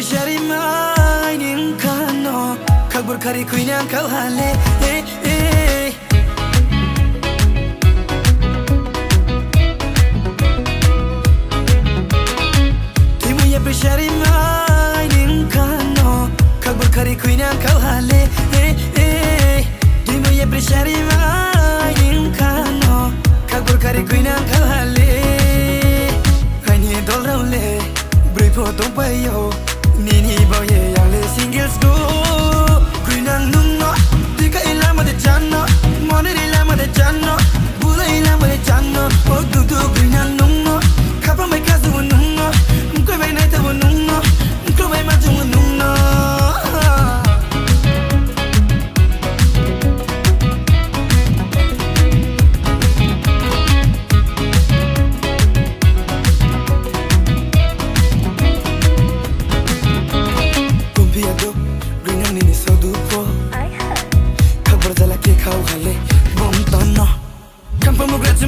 pressure mine kano kagbur khari kuinyang kau hale timu ya pressure mine kano kagbur khari kuinyang kau hale timu ya pressure mine kano kagbur khari kuinyang kau hale hani dol raule briefo tong payo nini boye yang le singles go kuinang nungno tika ilama de janno money ilama de janno bula ilama de janno oh du kuinang nungno kapa mai kazu nungno mko mai naita nungno mko mai ma jung nungno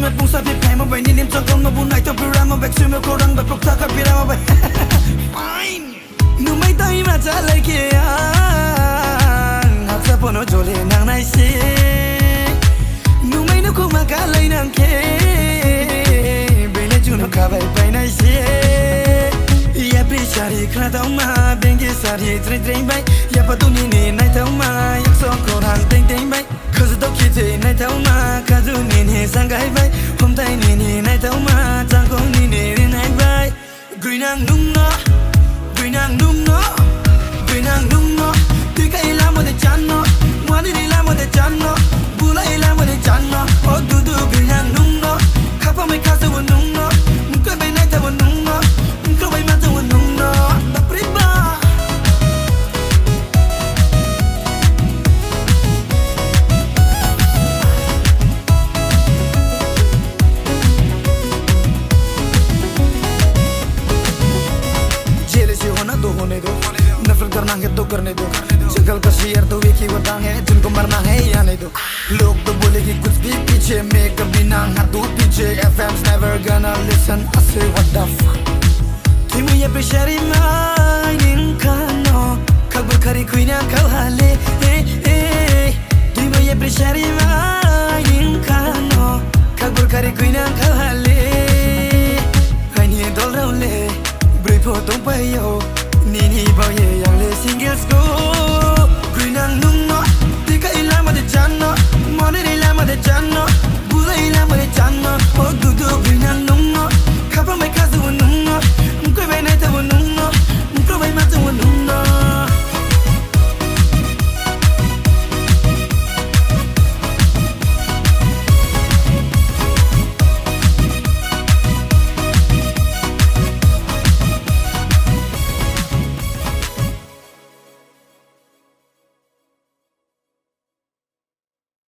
Met pung sabi pay mo bay nilim chakon mo bunay to pira mo back sumo ko rang ba pokta ka pira mo bay fine nu mai tai ma cha lai ke ang sa pono jole nang nai se nu mai no ko ma ka lai nang ke bele ju no ka bai pai nai se ya pri sari khna taw ma bengi sari tre tre bai ya pa tu ni ni nai taw ma yak so ko rang ting ting bai cause do ki te nai taw ma ka du ni ni sang gai bai hôm tay ni ni nai taw ma chang ko ni ni nai bai gui nang nung no ti ka ila mo de chan no mo ni ila mo de chan no bula ila mo de chan no oh du gui nang nung no khapa mai ka sa wo nung no mko bai nai taw nung no mko bai ma taw nung no da priba नफरत करना है तो करने दो शक्ल का share तो एक ही वरदान है जिनको मरना है या नहीं दो लोग तो बोलेगी कुछ भी पीछे मैं कभी ना हाथू पीछे FM's never gonna listen I say what the fuck timu ya pressure mine kano kagbur khari kuina kau hale timu ya pressure mine kano kagbur khari kuina kau hale hani dol raule briefo tong payo nini boye yang le singles go kuinang nungno tika ilama de janno money ilama de janno bula ilama de janno